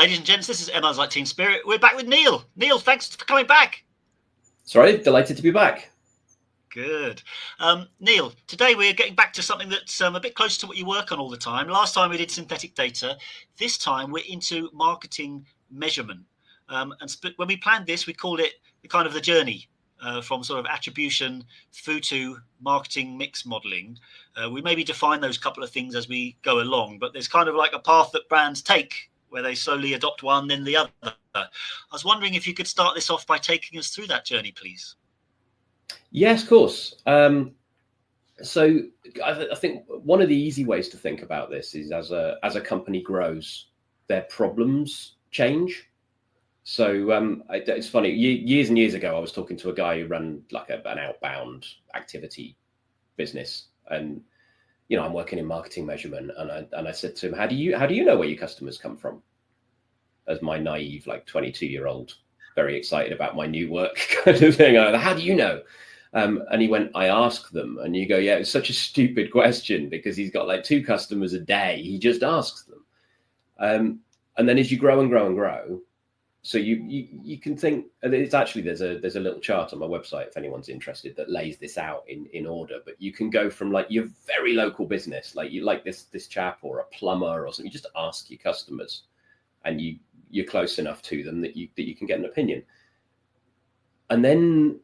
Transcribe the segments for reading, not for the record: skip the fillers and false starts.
Ladies and gents, this is Emma's Like Team Spirit. We're back with Neil. Neil, thanks for coming back. Sorry, delighted to be back. Good. Neil, today we're getting back to something that's a bit closer to what you work on all the time. Last time we did synthetic data. This time we're into marketing measurement. And when we planned this, we called it the journey from sort of attribution through to marketing mix modeling. We maybe define those couple of things as we go along, but there's kind of like a path that brands take where they slowly adopt one, then the other. I was wondering if you could start this off by taking us through that journey, please. Yes, of course. So I think one of the easy ways to think about this is as a company grows, their problems change. So it's funny. Years and years ago, I was talking to a guy who ran like an outbound activity business, and I'm working in marketing measurement, and I said to him, "How do you know where your customers come from?" As my naive, like 22-year-old, very excited about my new work kind of thing. How do you know? And he went, "I ask them." And you go, "Yeah, it's such a stupid question because he's got like 2 customers a day. He just asks them." And then as you grow and grow and grow, so you can think, it's actually, there's a little chart on my website if anyone's interested that lays this out in order. But you can go from like your very local business, like you like this chap or a plumber or something. You just ask your customers, and you're close enough to them that you can get an opinion. And then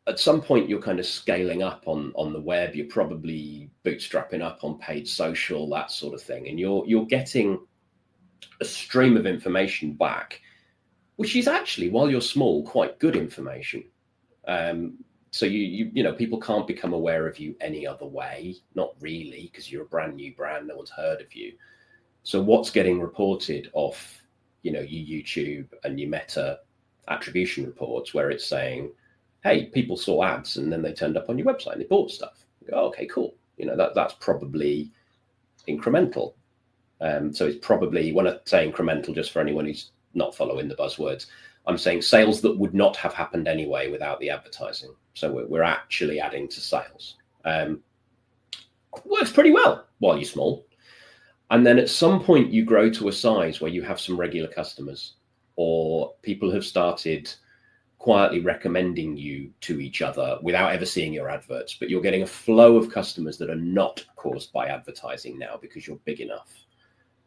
at some point you're kind of scaling up on the web. You're probably bootstrapping up on paid social, that sort of thing, and you're getting a stream of information back, which is actually, while you're small, quite good information. So you people can't become aware of you any other way, not really, because you're a brand new brand, no one's heard of you. So what's getting reported off your YouTube and your Meta attribution reports, where it's saying, hey, people saw ads and then they turned up on your website and they bought stuff. You go, oh, okay, cool. That's probably incremental. So it's probably, when I say incremental, just for anyone who's not following the buzzwords, I'm saying sales that would not have happened anyway without the advertising. So we're actually adding to sales. Works pretty well while you're small. And then at some point you grow to a size where you have some regular customers, or people have started quietly recommending you to each other without ever seeing your adverts, but you're getting a flow of customers that are not caused by advertising now because you're big enough.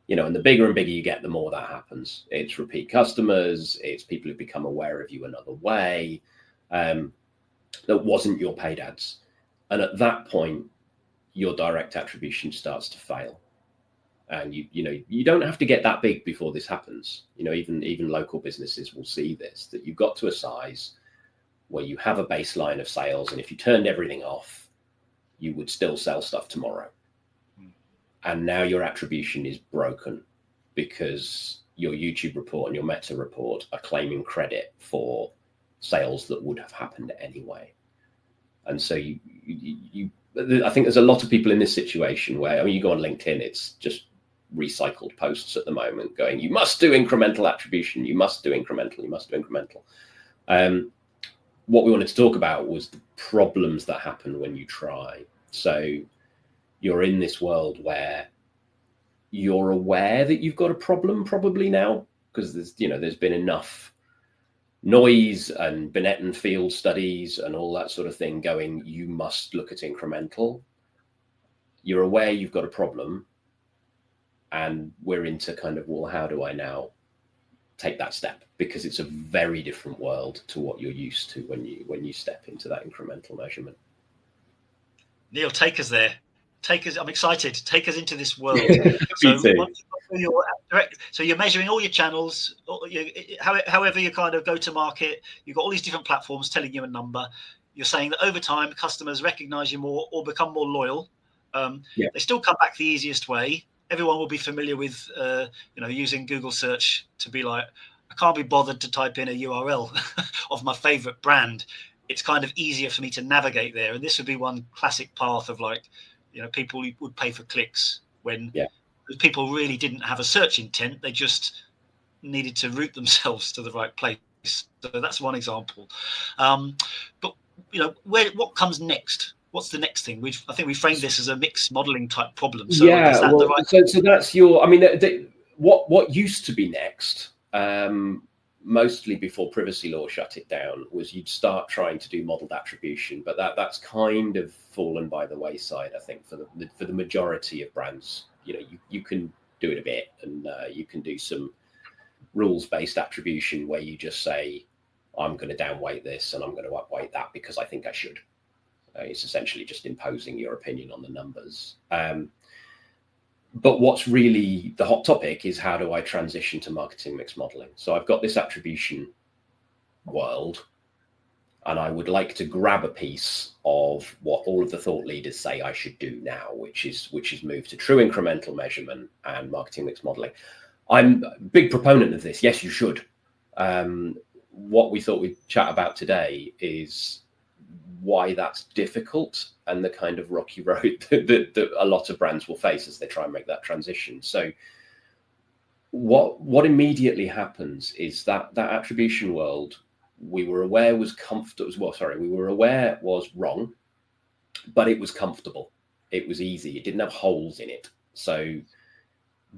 And the bigger and bigger you get, the more that happens. It's repeat customers, it's people who become aware of you another way, that wasn't your paid ads. And at that point, your direct attribution starts to fail. And you don't have to get that big before this happens. Even local businesses will see this, that you've got to a size where you have a baseline of sales, and if you turned everything off, you would still sell stuff tomorrow. And now your attribution is broken because your YouTube report and your Meta report are claiming credit for sales that would have happened anyway. And so I think there's a lot of people in this situation where, you go on LinkedIn, it's just recycled posts at the moment going, you must do incremental attribution, you must do incremental, you must do incremental. What we wanted to talk about was the problems that happen when you try. So you're in this world where you're aware that you've got a problem probably now, because there's been enough noise and Binet and field studies and all that sort of thing going, you must look at incremental. You're aware you've got a problem, and we're into kind of, well, how do I now take that step? Because it's a very different world to what you're used to when you step into that incremental measurement. Neil, take us there. I'm excited. Take us into this world. So you're measuring all your channels, however you kind of go to market. You've got all these different platforms telling you a number. You're saying that over time, customers recognize you more or become more loyal. They still come back the easiest way. Everyone will be familiar with, using Google search to be like, I can't be bothered to type in a URL of my favorite brand. It's kind of easier for me to navigate there. And this would be one classic path of people would pay for clicks when people really didn't have a search intent. They just needed to route themselves to the right place. So that's one example. But what comes next? What's the next thing? I think we framed this as a mixed modeling type problem. So so that's your. what used to be next, mostly before privacy law shut it down, was you'd start trying to do modeled attribution, but that's kind of fallen by the wayside, I think, for the majority of brands. You know, you can do it a bit, and you can do some rules-based attribution where you just say, I'm going to downweight this and I'm going to upweight that because I think I should. It's essentially just imposing your opinion on the numbers. But what's really the hot topic is, how do I transition to marketing mix modeling? So I've got this attribution world, and I would like to grab a piece of what all of the thought leaders say I should do now, which is move to true incremental measurement and marketing mix modeling. I'm a big proponent of this. Yes, you should. What we thought we'd chat about today is why that's difficult and the kind of rocky road that a lot of brands will face as they try and make that transition. So what immediately happens is that attribution world, we were aware was we were aware was wrong, but it was comfortable. It was easy. It didn't have holes in it. So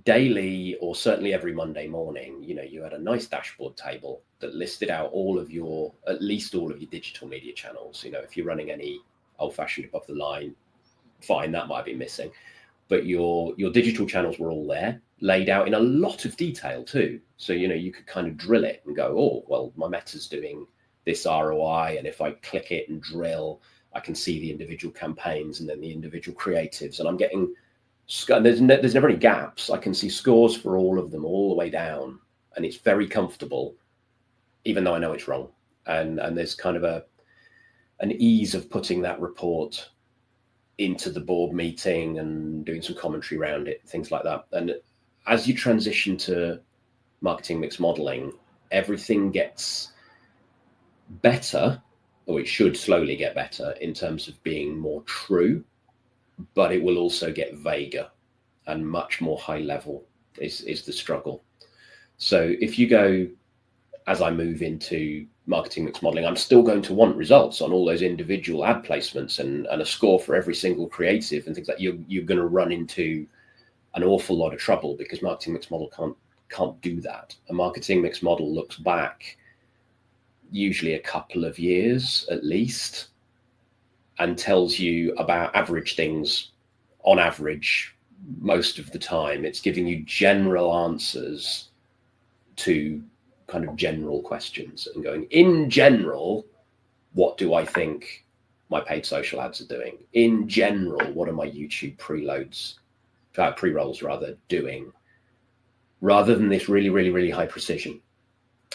daily, or certainly every Monday morning, you know, you had a nice dashboard table that listed out at least all of your digital media channels. You know, if you're running any old-fashioned above the line, fine, that might be missing, but your digital channels were all there, laid out in a lot of detail too. So, you know, you could kind of drill it and go, oh, well, my meta's doing this ROI, and if I click it and drill, I can see the individual campaigns and then the individual creatives, and I'm getting, and there's never any gaps. I can see scores for all of them all the way down, and it's very comfortable, even though I know it's wrong. And there's kind of an ease of putting that report into the board meeting and doing some commentary around it, things like that. And as you transition to marketing mix modeling, everything gets better, or it should slowly get better in terms of being more true, but it will also get vaguer and much more high level is the struggle. So if you go, as I move into marketing mix modeling, I'm still going to want results on all those individual ad placements and a score for every single creative and things like that. You're going to run into an awful lot of trouble because marketing mix model can't do that. A marketing mix model looks back usually a couple of years at least and tells you about average things on average most of the time. It's giving you general answers to kind of general questions and going, in general, what do I think my paid social ads are doing? In general, what are my YouTube pre-rolls doing? Rather than this really, really, really high precision.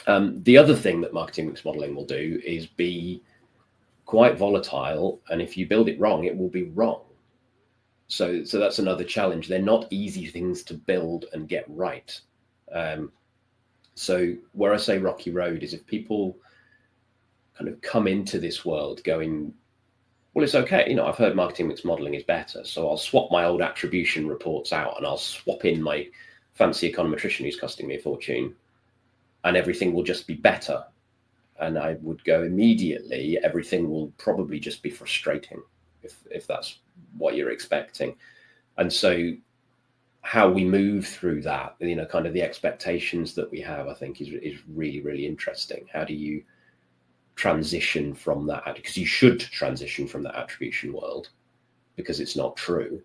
The other thing that marketing mix modeling will do is be quite volatile, and if you build it wrong, it will be wrong. So that's another challenge. They're not easy things to build and get right. So where I say rocky road is if people kind of come into this world going, well, it's okay, you know, I've heard marketing mix modeling is better, so I'll swap my old attribution reports out and I'll swap in my fancy econometrician who's costing me a fortune, and everything will just be better. And I would go immediately, everything will probably just be frustrating if that's what you're expecting. And so how we move through that, you know, kind of the expectations that we have, I think is really, really interesting. How do you transition from that? Because you should transition from that attribution world because it's not true.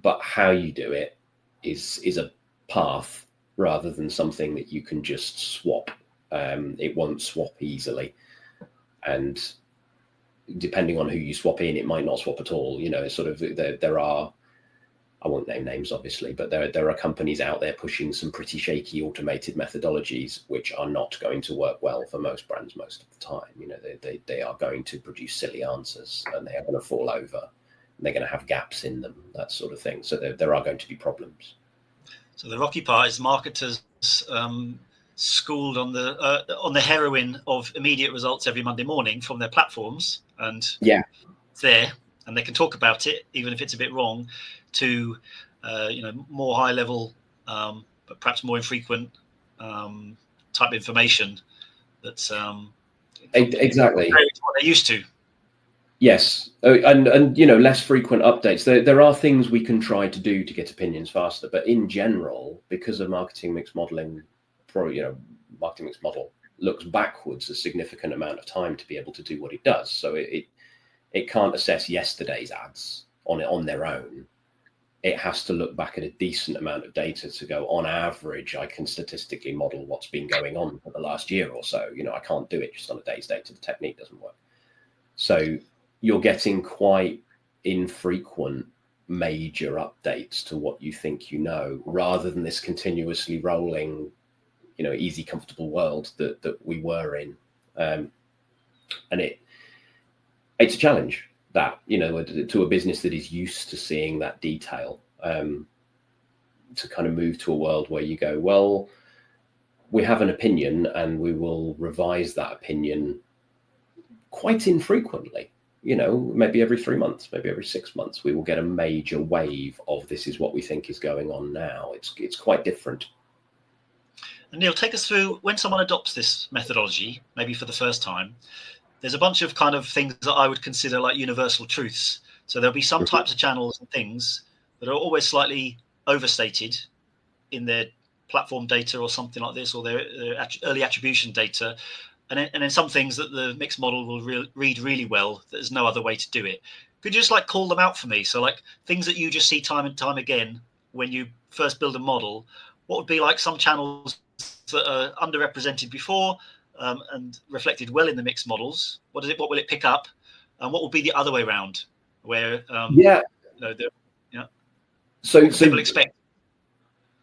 But how you do it is a path rather than something that you can just swap. It won't swap easily. And depending on who you swap in, it might not swap at all. You know, sort of there are, I won't name names obviously, but there are companies out there pushing some pretty shaky automated methodologies which are not going to work well for most brands most of the time. You know, they are going to produce silly answers and they are going to fall over and they're going to have gaps in them, that sort of thing. So there are going to be problems. So the rocky part is marketers schooled on the heroin of immediate results every Monday morning from their platforms, and yeah, it's there, and they can talk about it even if it's a bit wrong, to more high level but perhaps more infrequent type information that's exactly what they're used to. Yes, and less frequent updates. There are things we can try to do to get opinions faster, but in general, because of marketing mix modeling, marketing mix model looks backwards a significant amount of time to be able to do what it does. So it can't assess yesterday's ads on their own. It has to look back at a decent amount of data to go, on average, I can statistically model what's been going on for the last year or so. I can't do it just on a day's data. The technique doesn't work. So you're getting quite infrequent major updates to what you think rather than this continuously rolling, easy, comfortable world that we were in. And it's a challenge that, to a business that is used to seeing that detail, to kind of move to a world where you go, well, we have an opinion and we will revise that opinion quite infrequently. Maybe every 3 months, maybe every 6 months, we will get a major wave of this is what we think is going on now. It's quite different. And Neil, take us through when someone adopts this methodology, maybe for the first time. There's a bunch of kind of things that I would consider like universal truths. So there'll be some types of channels and things that are always slightly overstated in their platform data or something like this, or their early attribution data. And then some things that the mixed model will read really well. There's no other way to do it. Could you just like call them out for me? So like things that you just see time and time again when you first build a model, what would be like some channels that are underrepresented before and reflected well in the mixed models? What will it pick up? And what will be the other way around where, so people expect?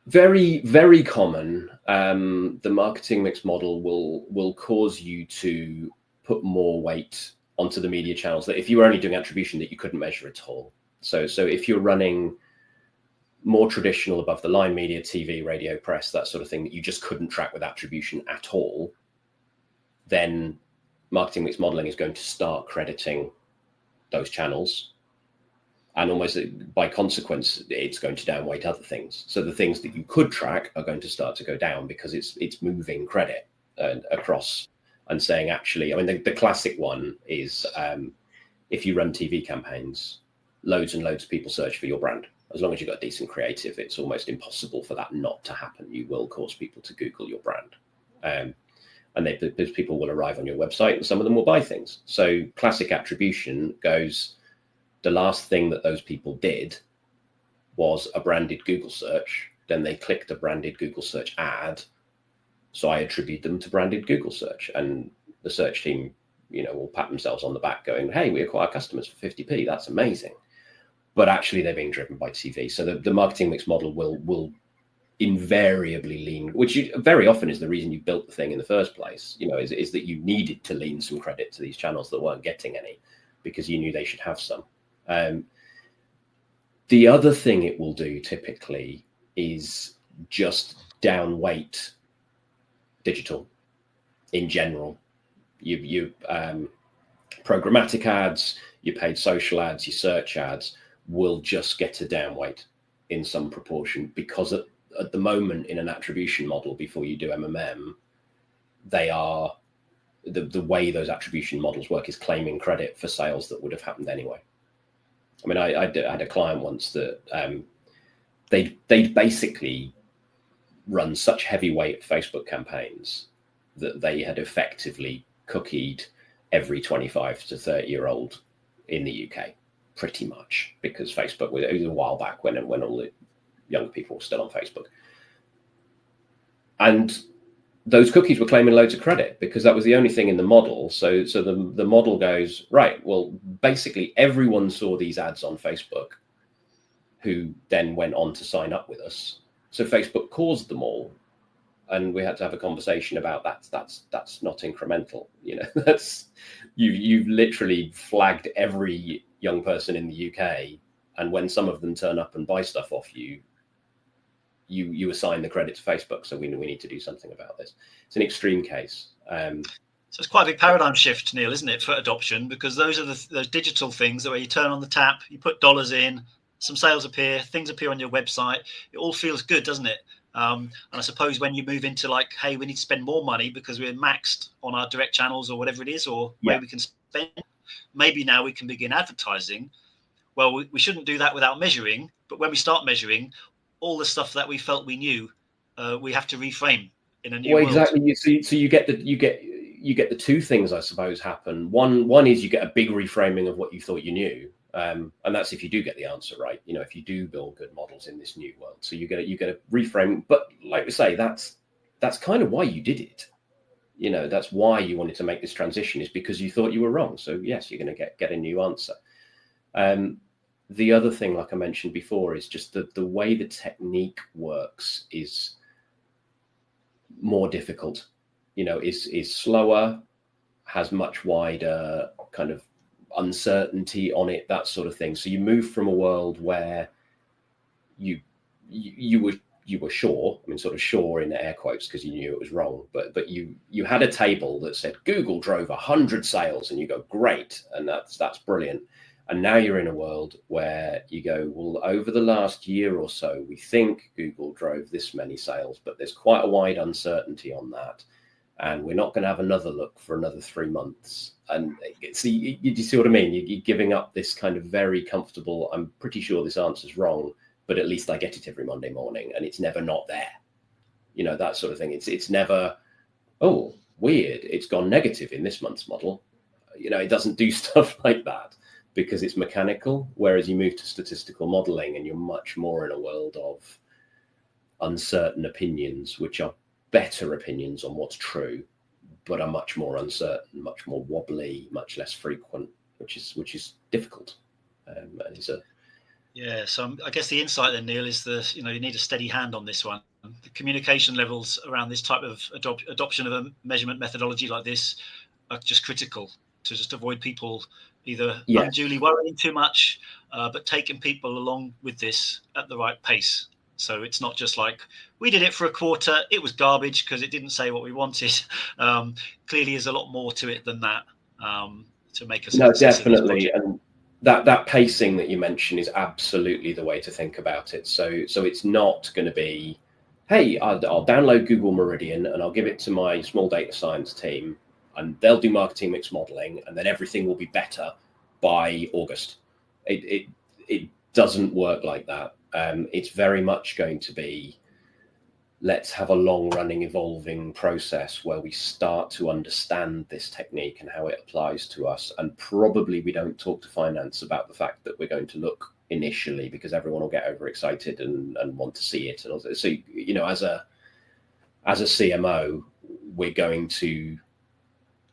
Very, very common. The marketing mix model will cause you to put more weight onto the media channels that if you were only doing attribution that you couldn't measure at all. So if you're running more traditional above the line media, TV, radio, press, that sort of thing that you just couldn't track with attribution at all, then marketing mix modeling is going to start crediting those channels. And almost by consequence, it's going to downweight other things. So the things that you could track are going to start to go down because it's moving credit across and saying, actually, I mean, the classic one is if you run TV campaigns, loads and loads of people search for your brand. As long as you've got decent creative, it's almost impossible for that not to happen. You will cause people to Google your brand. And those people will arrive on your website and some of them will buy things. So classic attribution goes, the last thing that those people did was a branded Google search. Then they clicked a branded Google search ad. So I attribute them to branded Google search. And the search team, will pat themselves on the back going, hey, we acquire customers for 50p. That's amazing. But actually they're being driven by TV. So the marketing mix model will invariably lean, which very often is the reason you built the thing in the first place, is that you needed to lean some credit to these channels that weren't getting any because you knew they should have some. The other thing it will do typically is just downweight digital in general. You programmatic ads, your paid social ads, your search ads will just get a downweight in some proportion because at the moment in an attribution model, before you do MMM, they are the way those attribution models work is claiming credit for sales that would have happened anyway. I mean, I had a client once that they'd basically run such heavyweight Facebook campaigns that they had effectively cookied every 25 to 30-year-old in the UK, pretty much, because Facebook, it was a while back when all the younger people were still on Facebook. And those cookies were claiming loads of credit because that was the only thing in the model. So the model goes, right, well, basically everyone saw these ads on Facebook who then went on to sign up with us. So Facebook caused them all. And we had to have a conversation about that's not incremental. That's you've literally flagged every young person in the UK. And when some of them turn up and buy stuff off you, you assign the credit to Facebook. So we need to do something about this. It's an extreme case. So it's quite a big paradigm shift, Neil, isn't it, for adoption? Because those are those digital things where you turn on the tap, you put dollars in, some sales appear, things appear on your website. It all feels good, doesn't it? And I suppose when you move into like, hey, we need to spend more money because we're maxed on our direct channels or whatever it is, or where we can spend, maybe now we can begin advertising. Well, we shouldn't do that without measuring. But when we start measuring, all the stuff that we felt we knew, we have to reframe in a new world. Exactly. So you get the two things, I suppose, happen. One is you get a big reframing of what you thought you knew, and that's if you do get the answer right. If you do build good models in this new world, so you get a reframe. But like we say, that's kind of why you did it. That's why you wanted to make this transition, is because you thought you were wrong. So yes, you're going to get a new answer. The other thing, like I mentioned before, is just the way the technique works is more difficult. Is slower, has much wider kind of uncertainty on it, that sort of thing. So you move from a world where you were sure, I mean, sort of sure in air quotes, because you knew it was wrong, but you had a table that said Google drove 100 sales, and you go, great, and that's brilliant. And now you're in a world where you go, well, over the last year or so, we think Google drove this many sales, but there's quite a wide uncertainty on that. And we're not going to have another look for another 3 months. And see, you see what I mean? You're giving up this kind of very comfortable, I'm pretty sure this answer's wrong, but at least I get it every Monday morning, and it's never not there. That sort of thing. It's never, oh, weird, it's gone negative in this month's model. It doesn't do stuff like that, because it's mechanical. Whereas you move to statistical modeling and you're much more in a world of uncertain opinions, which are better opinions on what's true, but are much more uncertain, much more wobbly, much less frequent, which is difficult. And yeah. So I guess the insight then, Neil, is that you need a steady hand on this one. The communication levels around this type of adoption of a measurement methodology like this are just critical to just avoid people either unduly worrying too much, but taking people along with this at the right pace. So it's not just like, we did it for a quarter, it was garbage because it didn't say what we wanted. Clearly, there's a lot more to it than that to make us. No, definitely. And that pacing that you mentioned is absolutely the way to think about it. So it's not going to be, hey, I'll download Google Meridian and I'll give it to my small data science team, and they'll do marketing mix modeling, and then everything will be better by August. It doesn't work like that. It's very much going to be, let's have a long-running, evolving process where we start to understand this technique and how it applies to us. And probably we don't talk to finance about the fact that we're going to look initially, because everyone will get overexcited and want to see it. And also, so, as a CMO, we're going to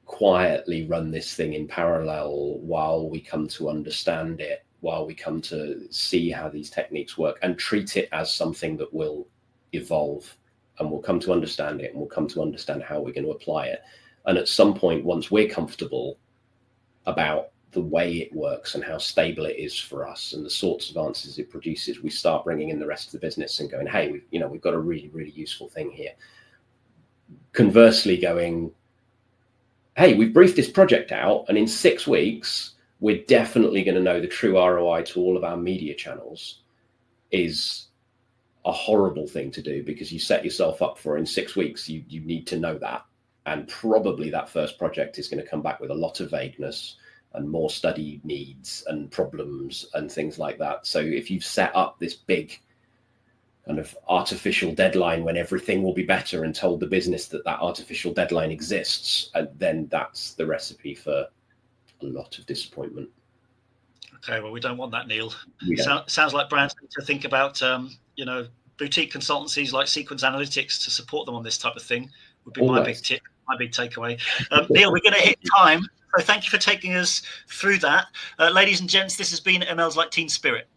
quietly run this thing in parallel while we come to understand it, while we come to see how these techniques work, and treat it as something that will evolve, and we'll come to understand it, and we'll come to understand how we're going to apply it. And at some point, once we're comfortable about the way it works and how stable it is for us and the sorts of answers it produces, we start bringing in the rest of the business and going, hey, we've got a really, really useful thing here. Conversely, going, hey, we've briefed this project out, and in 6 weeks, we're definitely going to know the true ROI to all of our media channels, is a horrible thing to do, because you set yourself up for, in 6 weeks, you need to know that. And probably that first project is going to come back with a lot of vagueness and more study needs and problems and things like that. So if you've set up this big kind of artificial deadline when everything will be better, and told the business that artificial deadline exists, then that's the recipe for a lot of disappointment. Okay, well, we don't want that, Neil. Sounds like brands need to think about, boutique consultancies like Sequence Analytics to support them on this type of thing. Would be my big tip, my big takeaway. Neil, we're going to hit time, so thank you for taking us through that. Ladies and gents, this has been ML's Like Teen Spirit.